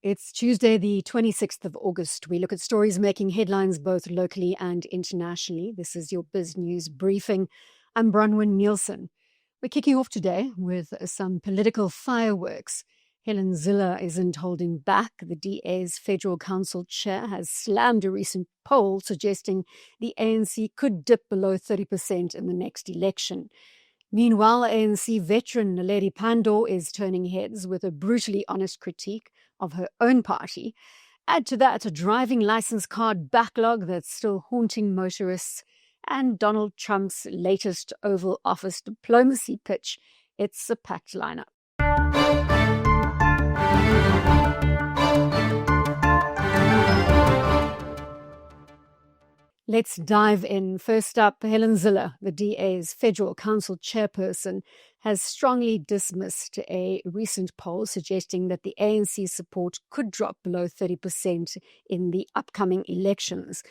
It's Tuesday, the 26th of August. We look at stories making headlines both locally and internationally. This is your Biz News briefing. I'm Bronwyn Nielsen. We're kicking off today with some political fireworks. Helen Zille isn't holding back. The DA's Federal Council chair has slammed a recent poll suggesting the ANC could dip below 30% in the next election. Meanwhile, ANC veteran Naledi Pandor is turning heads with a brutally honest critique of her own party. Add to that a driving license card backlog that's still haunting motorists, and Donald Trump's latest Oval Office diplomacy pitch. It's a packed lineup. Let's dive in. First up, Helen Zille, the DA's Federal Council chairperson, has strongly dismissed a recent poll suggesting that the ANC support could drop below 30% in the upcoming elections.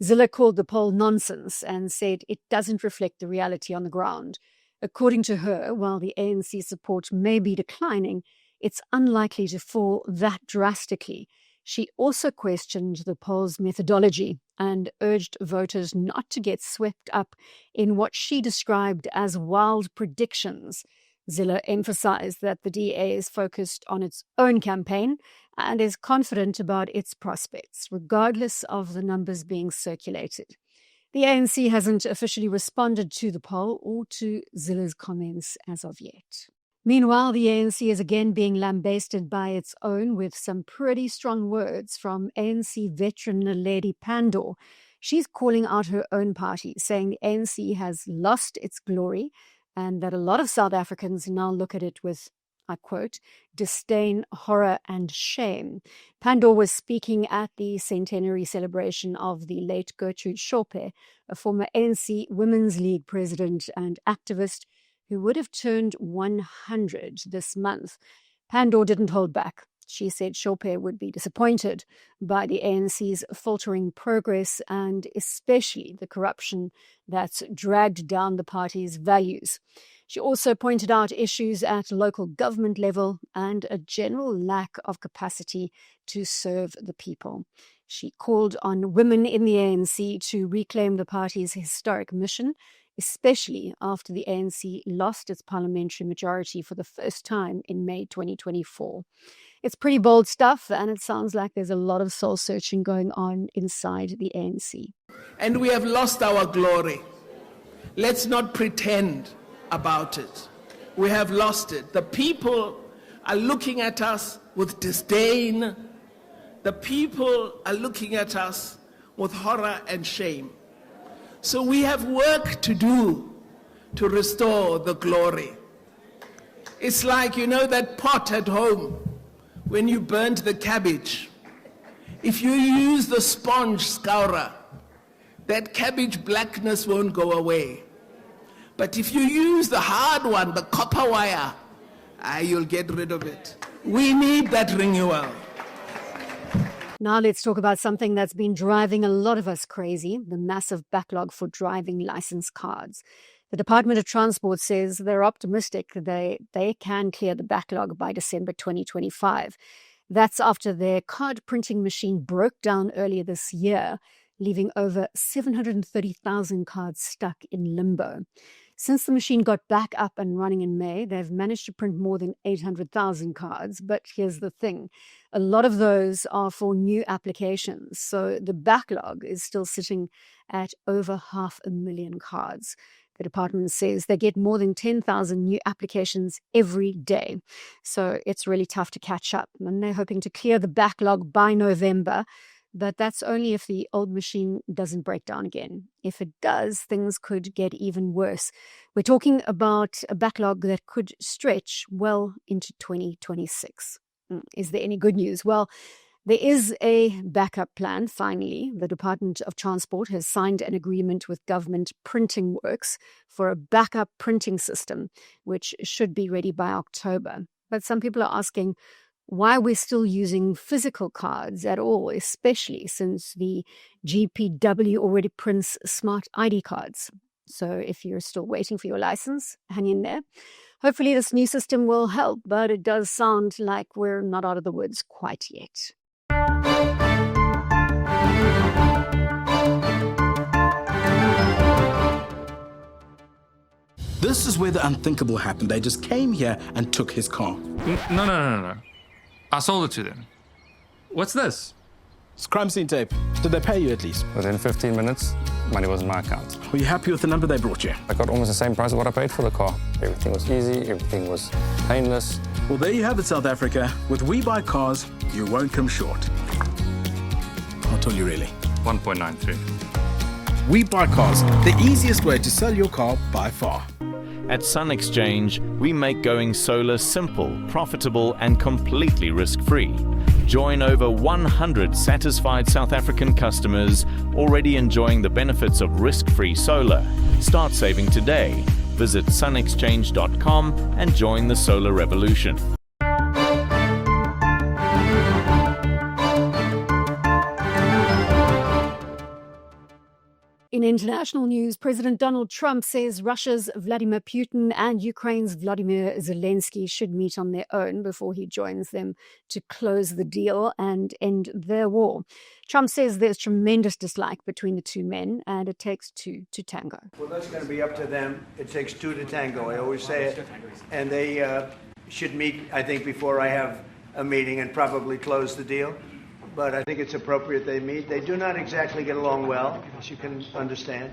Zille called the poll nonsense and said it doesn't reflect the reality on the ground. According to her, while the ANC support may be declining, it's unlikely to fall that drastically. She also questioned the poll's methodology and urged voters not to get swept up in what she described as wild predictions. Zille emphasized that the DA is focused on its own campaign and is confident about its prospects, regardless of the numbers being circulated. The ANC hasn't officially responded to the poll or to Zille's comments as of yet. Meanwhile, the ANC is again being lambasted by its own with some pretty strong words from ANC veteran Naledi Pandor. She's calling out her own party, saying the ANC has lost its glory and that a lot of South Africans now look at it with, I quote, disdain, horror and shame. Pandor was speaking at the centenary celebration of the late Gertrude Shorpe, a former ANC Women's League president and activist who would have turned 100 this month. Pandor didn't hold back. She said Shorpe would be disappointed by the ANC's faltering progress and especially the corruption that's dragged down the party's values. She also pointed out issues at local government level and a general lack of capacity to serve the people. She called on women in the ANC to reclaim the party's historic mission, especially after the ANC lost its parliamentary majority for the first time in May 2024. It's pretty bold stuff, and it sounds like there's a lot of soul-searching going on inside the ANC. And we have lost our glory. Let's not pretend about it. We have lost it. The people are looking at us with disdain. The people are looking at us with horror and shame. So we have work to do to restore the glory. It's like, that pot at home when you burnt the cabbage. If you use the sponge scourer, that cabbage blackness won't go away. But if you use the hard one, the copper wire, you'll get rid of it. We need that renewal. Now let's talk about something that's been driving a lot of us crazy, the massive backlog for driving license cards. The Department of Transport says they're optimistic they can clear the backlog by December 2025. That's after their card printing machine broke down earlier this year, leaving over 730,000 cards stuck in limbo. Since the machine got back up and running in May, they've managed to print more than 800,000 cards. But here's the thing. A lot of those are for new applications. So the backlog is still sitting at over 500,000 cards. The department says they get more than 10,000 new applications every day. So it's really tough to catch up. And they're hoping to clear the backlog by November. But that's only if the old machine doesn't break down again. If it does, things could get even worse. We're talking about a backlog that could stretch well into 2026. Is there any good news? Well, there is a backup plan, finally. The Department of Transport has signed an agreement with Government Printing Works for a backup printing system, which should be ready by October. But some people are asking why we're still using physical cards at all, especially since the GPW already prints smart ID cards. So if you're still waiting for your license, hang in there. Hopefully this new system will help, but it does sound like we're not out of the woods quite yet. This is where the unthinkable happened. They just came here and took his car. No. I sold it to them. What's this? It's crime scene tape. Did they pay you at least? Within 15 minutes, money was in my account. Were you happy with the number they brought you? I got almost the same price of what I paid for the car. Everything was easy, everything was painless. Well, there you have it, South Africa. With We Buy Cars, you won't come short. I'll tell you really. 1.93. We Buy Cars, the easiest way to sell your car by far. At Sun Exchange, we make going solar simple, profitable, and completely risk-free. Join over 100 satisfied South African customers already enjoying the benefits of risk-free solar. Start saving today. Visit sunexchange.com and join the solar revolution. In international news, President Donald Trump says Russia's Vladimir Putin and Ukraine's Volodymyr Zelensky should meet on their own before he joins them to close the deal and end their war. Trump says there's tremendous dislike between the two men and it takes two to tango. Well, that's going to be up to them. It takes two to tango. I always say it. And they should meet, I think, before I have a meeting and probably close the deal. But I think it's appropriate they meet. They do not exactly get along well, as you can understand.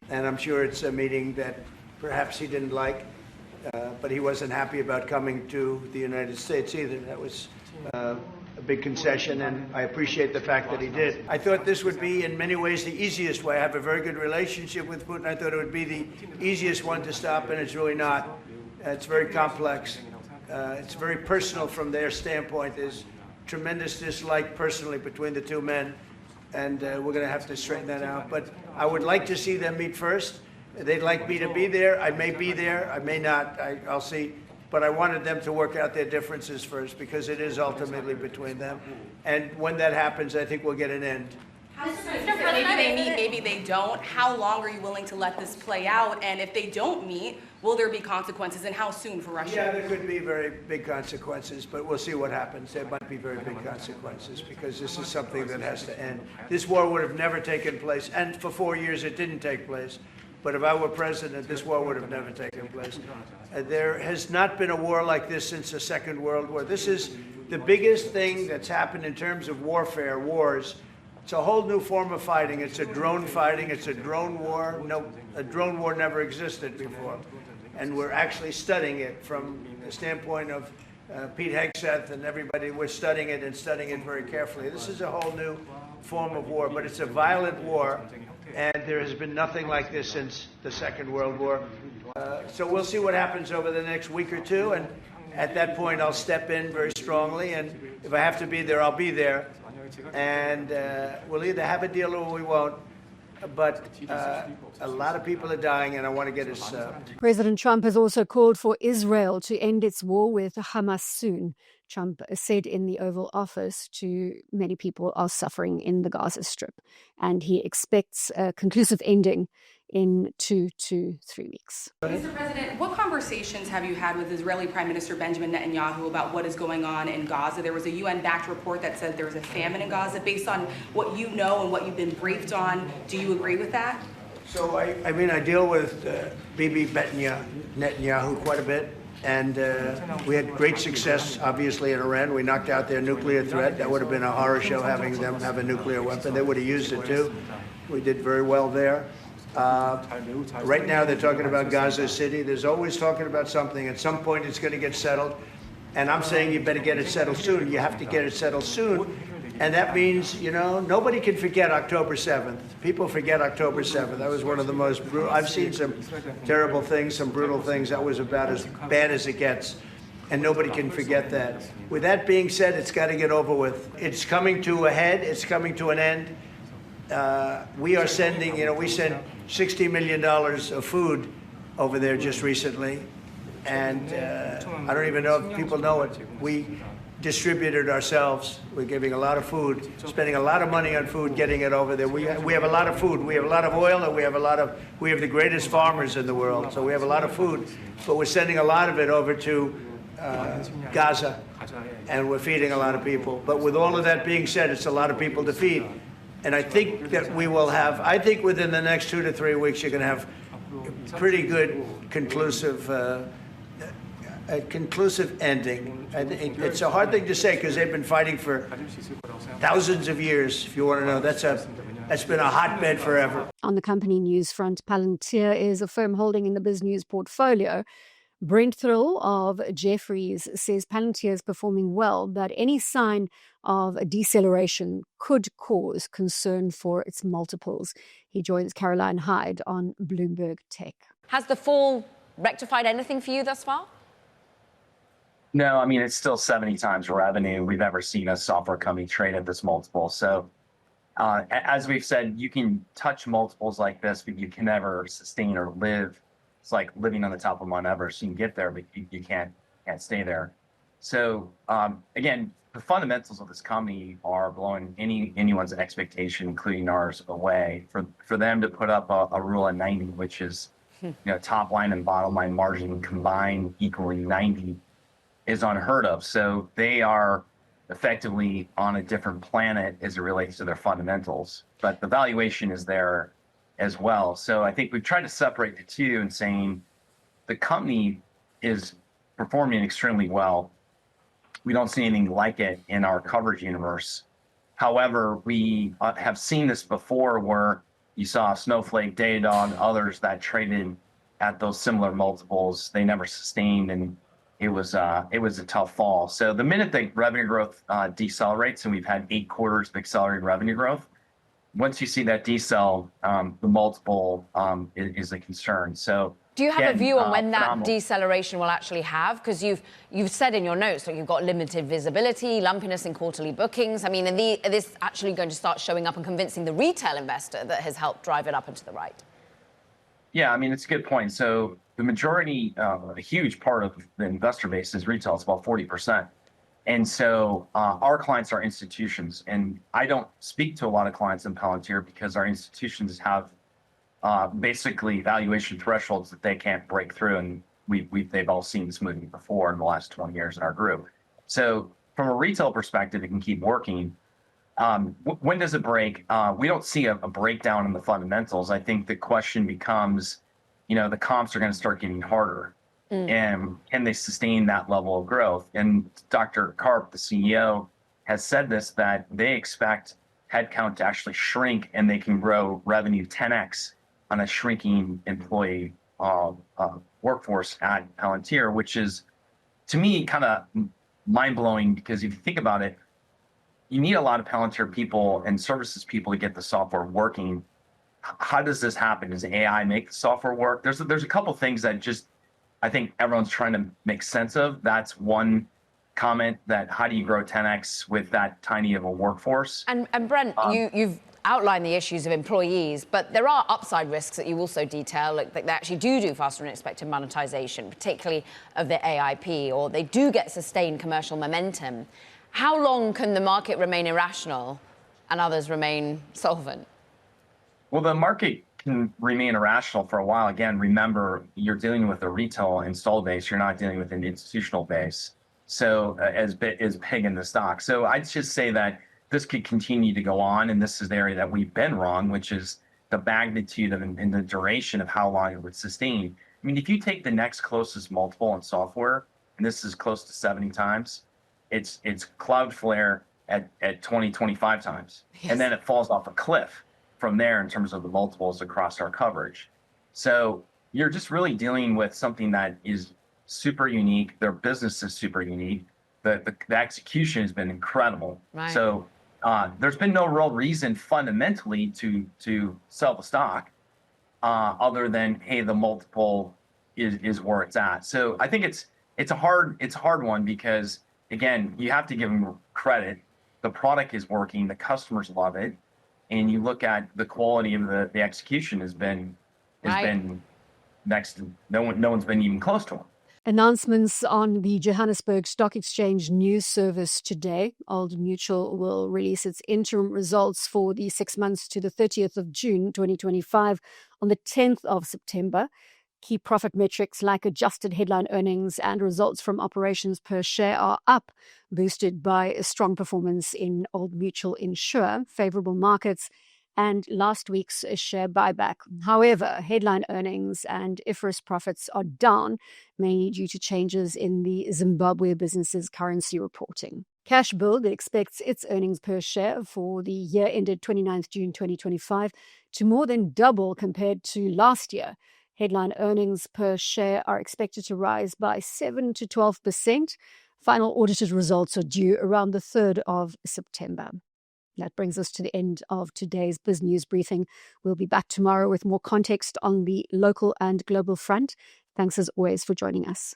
And I'm sure it's a meeting that perhaps he didn't like, but he wasn't happy about coming to the United States either. That was a big concession, and I appreciate the fact that he did. I thought this would be, in many ways, the easiest way. I have a very good relationship with Putin. I thought it would be the easiest one to stop, and it's really not. It's very complex. It's very personal from their standpoint. There's tremendous dislike personally between the two men, and we're going to have to straighten that out. But I would like to see them meet first. They'd like me to be there. I may be there. I may not. I'll see. But I wanted them to work out their differences first because it is ultimately between them. And when that happens, I think we'll get an end. Maybe they meet, maybe they don't. How long are you willing to let this play out? And if they don't meet, will there be consequences, and how soon for Russia? Yeah, there could be very big consequences, but we'll see what happens. There might be very big consequences because this is something that has to end. This war would have never taken place, and for 4 years it didn't take place. But if I were president, this war would have never taken place. There has not been a war like this since the Second World War. This is the biggest thing that's happened in terms of warfare, wars. It's a whole new form of fighting. It's a drone fighting. It's a drone war. No, a drone war never existed before. And we're actually studying it from the standpoint of Pete Hegseth and everybody. We're studying it and studying it very carefully. This is a whole new form of war, but it's a violent war. And there has been nothing like this since the Second World War. So we'll see what happens over the next week or two. And at that point, I'll step in very strongly. And if I have to be there, I'll be there. And we'll either have a deal or we won't. But a lot of people are dying, and I want to get us... President Trump has also called for Israel to end its war with Hamas soon. Trump said in the Oval Office to many people are suffering in the Gaza Strip, and he expects a conclusive ending in 2 to 3 weeks. Mr. President, what conversations have you had with Israeli Prime Minister Benjamin Netanyahu about what is going on in Gaza? There was a UN-backed report that said there was a famine in Gaza. Based on what you know and what you've been briefed on, do you agree with that? So, I mean, I deal with Bibi Netanyahu quite a bit. And we had great success, obviously, in Iran. We knocked out their nuclear threat. That would have been a horror show, having them have a nuclear weapon. They would have used it, too. We did very well there. Right now, they're talking about Gaza City. There's always talking about something. At some point, it's going to get settled. And I'm saying you better get it settled soon. You have to get it settled soon. And that means, you know, nobody can forget October 7th. People forget October 7th. That was one of the most brutal. I've seen some terrible things, some brutal things. That was about as bad as it gets. And nobody can forget that. With that being said, it's got to get over with. It's coming to a head. It's coming to an end. We are sending, you know, we sent $60 million of food over there just recently. And I don't even know if people know it. distribute it ourselves. We're giving a lot of food, spending a lot of money on food, getting it over there. We have a lot of food. We have a lot of oil, and we have the greatest farmers in the world. So we have a lot of food, but we're sending a lot of it over to Gaza, and we're feeding a lot of people. But with all of that being said, it's a lot of people to feed. And I think that we will have, I think within the next 2 to 3 weeks, you're going to have pretty good conclusive ending. It's a hard thing to say because they've been fighting for thousands of years. If you want to know, that's been a hotbed forever. On the company news front, Palantir is a firm holding in the BizNews portfolio. Brent Thrill of Jefferies says Palantir is performing well, but any sign of a deceleration could cause concern for its multiples. He joins Caroline Hyde on Bloomberg Tech. Has the fall rectified anything for you thus far? No, I mean, it's still 70 times revenue we've ever seen a software company trade at this multiple. So as we've said, you can touch multiples like this, but you can never sustain or live. It's like living on the top of Mount Everest. You can get there, but you can't stay there. So again, the fundamentals of this company are blowing anyone's expectation, including ours, away. For them to put up a rule of 90, which is top line and bottom line margin combined equaling 90, is unheard of. So they are effectively on a different planet as it relates to their fundamentals, but the valuation is there as well. So I think we've tried to separate the two and saying the company is performing extremely well. We don't see anything like it in our coverage universe. However, we have seen this before where you saw Snowflake, Datadog, others that traded at those similar multiples. They never sustained, and it was a tough fall. So the minute that revenue growth decelerates, and we've had 8 quarters of accelerated revenue growth, once you see that decel, the multiple is a concern. So do you have a view on when that deceleration will actually have? Because you've said in your notes that you've got limited visibility, lumpiness in quarterly bookings. I mean, are this actually going to start showing up and convincing the retail investor that has helped drive it up and to the right? Yeah, I mean, it's a good point. So the majority, a huge part of the investor base is retail. It's about 40%. And so our clients are institutions. And I don't speak to a lot of clients in Palantir because our institutions have basically valuation thresholds that they can't break through. And they've all seen this movie before in the last 20 years in our group. So from a retail perspective, it can keep working. When does it break? We don't see a breakdown in the fundamentals. I think the question becomes, the comps are going to start getting harder. And can they sustain that level of growth? And Dr. Karp, the CEO, has said this, that they expect headcount to actually shrink and they can grow revenue 10x on a shrinking employee workforce at Palantir, which is, to me, kind of mind-blowing because if you think about it, you need a lot of Palantir people and services people to get the software working. How does this happen? Does AI make the software work? There's a couple things that just, I think everyone's trying to make sense of. That's one comment, that how do you grow 10x with that tiny of a workforce? And Brent, you've outlined the issues of employees, but there are upside risks that you also detail, like that they actually do faster than expected monetization, particularly of the AIP, or they do get sustained commercial momentum. How long can the market remain irrational and others remain solvent? Well, the market can remain irrational for a while. Again, remember, you're dealing with a retail install base. You're not dealing with an institutional base. So as big in the stock. So I'd just say that this could continue to go on. And this is the area that we've been wrong, which is the magnitude of and the duration of how long it would sustain. I mean, if you take the next closest multiple in software, and this is close to 70 times, it's Cloudflare at 20, 25 times. Yes. And then it falls off a cliff from there in terms of the multiples across our coverage. So you're just really dealing with something that is super unique. Their business is super unique. The execution has been incredible. Right. So there's been no real reason fundamentally to sell the stock other than, hey, the multiple is where it's at. So I think it's a hard one because, again, you have to give them credit. The product is working. The customers love it. And you look at the quality of the execution has been next to no one's been even close to them. Announcements on the Johannesburg Stock Exchange news service today. Old Mutual will release its interim results for the 6 months to the 30th of June 2025 on the 10th of September. Key profit metrics like adjusted headline earnings and results from operations per share are up, boosted by a strong performance in Old Mutual Insure, favourable markets, and last week's share buyback. However, headline earnings and IFRS profits are down, mainly due to changes in the Zimbabwe business's currency reporting. Cashbuild expects its earnings per share for the year ended 29th June 2025 to more than double compared to last year. Headline earnings per share are expected to rise by 7 to 12%. Final audited results are due around the 3rd of September. That brings us to the end of today's Biz News briefing. We'll be back tomorrow with more context on the local and global front. Thanks as always for joining us.